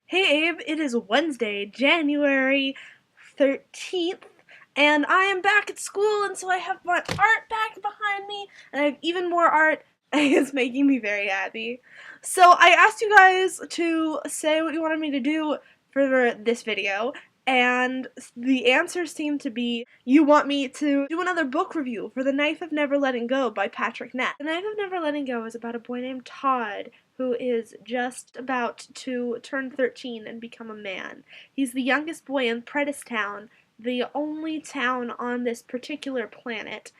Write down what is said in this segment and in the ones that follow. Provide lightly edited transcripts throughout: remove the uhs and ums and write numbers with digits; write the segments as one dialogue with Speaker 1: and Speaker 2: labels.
Speaker 1: Hey Abe, it is Wednesday, January 13th, and I am back at school, and so I have my art back behind me, and I have even more art, and it's making me very happy. So I asked you guys to say what you wanted me to do for this video, and the answers seem to be you want me to do another book review for The Knife of Never Letting Go by Patrick Ness. The Knife of Never Letting Go is about a boy named Todd who is just about to turn 13 and become a man. He's the youngest boy in Town, the only town on this particular planet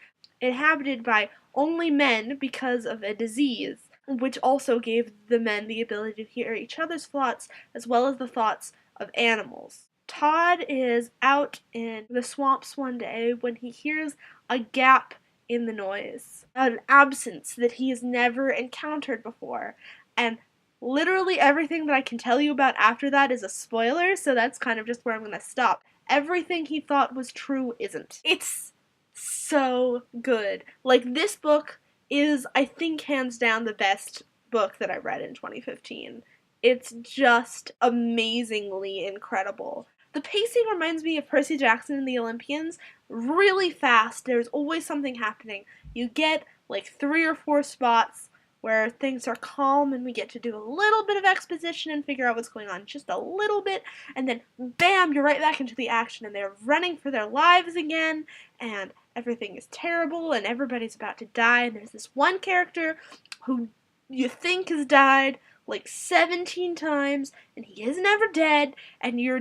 Speaker 1: inhabited by only men because of a disease, which also gave the men the ability to hear each other's thoughts as well as the thoughts of animals. Todd is out in the swamps one day when he hears a gap in the noise, an absence that he has never encountered before, and literally everything that I can tell you about after that is a spoiler, so that's kind of just where I'm gonna stop. Everything he thought was true isn't. It's so good. Like, this book is, I think, hands down the best book that I read in 2015. It's just amazingly incredible. The pacing reminds me of Percy Jackson and the Olympians. Really fast. There's always something happening. You get like 3 or 4 spots where things are calm and we get to do a little bit of exposition and figure out what's going on just a little bit, and then bam, you're right back into the action and they're running for their lives again and everything is terrible and everybody's about to die, and there's this one character who you think has died like 17 times and he is never dead, and you're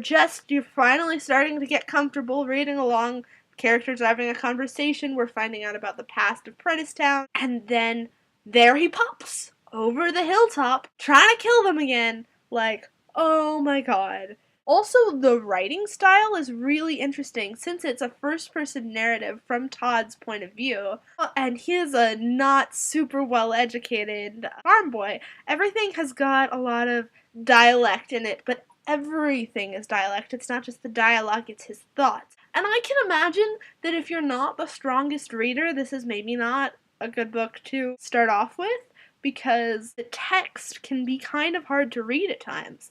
Speaker 1: finally starting to get comfortable reading along. Characters are having a conversation, we're finding out about the past of Town, and then there he pops over the hilltop trying to kill them again. Like, oh my god. Also, the writing style is really interesting since it's a first-person narrative from Todd's point of view, and he is a not super well-educated farm boy. Everything has got a lot of dialect in it, but everything is dialect. It's not just the dialogue, it's his thoughts. And I can imagine that if you're not the strongest reader, this is maybe not a good book to start off with, because the text can be kind of hard to read at times.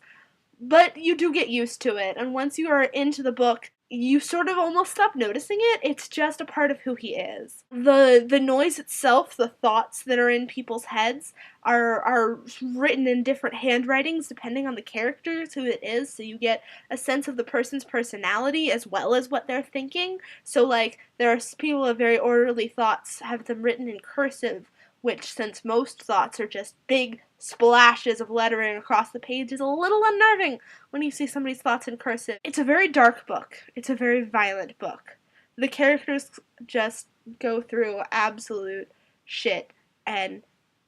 Speaker 1: But you do get used to it, and once you are into the book, you sort of almost stop noticing it. It's just a part of who he is. The noise itself, the thoughts that are in people's heads, are written in different handwritings depending on the characters, who it is, so you get a sense of the person's personality as well as what they're thinking. So, like, there are people with very orderly thoughts have them written in cursive, which, since most thoughts are just big splashes of lettering across the page, is a little unnerving when you see somebody's thoughts in cursive. It's a very dark book. It's a very violent book. The characters just go through absolute shit, and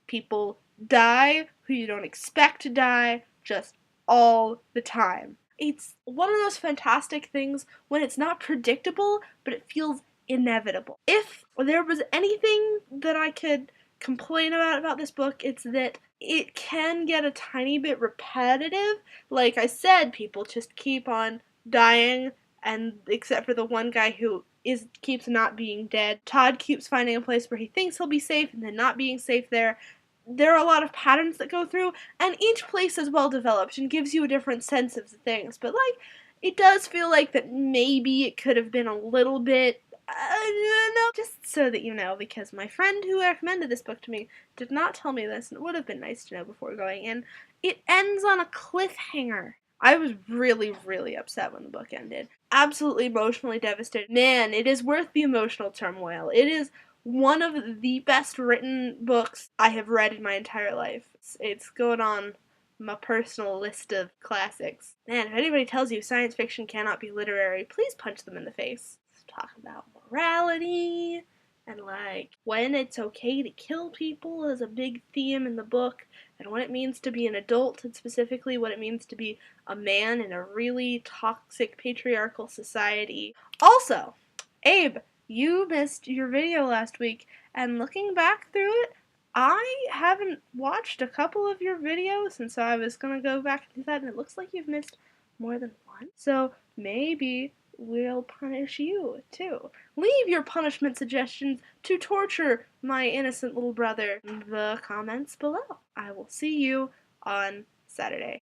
Speaker 1: people die who you don't expect to die just all the time. It's one of those fantastic things when it's not predictable, but it feels inevitable. If there was anything that I could complain about this book, it's that it can get a tiny bit repetitive. Like I said, people just keep on dying, and except for the one guy who keeps not being dead. Todd keeps finding a place where he thinks he'll be safe and then not being safe there. There are a lot of patterns that go through, and each place is well developed and gives you a different sense of the things, but like, it does feel like that maybe it could have been a little bit no, just so that you know, because my friend who recommended this book to me did not tell me this, and it would have been nice to know before going in. It ends on a cliffhanger. I was really, really upset when the book ended. Absolutely emotionally devastated. Man, it is worth the emotional turmoil. It is one of the best written books I have read in my entire life. It's going on my personal list of classics. Man, if anybody tells you science fiction cannot be literary, please punch them in the face. Talk about morality and like when it's okay to kill people is a big theme in the book, and what it means to be an adult, and specifically what it means to be a man in a really toxic patriarchal society. Also, Abe, you missed your video last week, and looking back through it, I haven't watched a couple of your videos, and so I was gonna go back and do that, and it looks like you've missed more than one. So maybe we'll punish you, too. Leave your punishment suggestions to torture my innocent little brother in the comments below. I will see you on Saturday.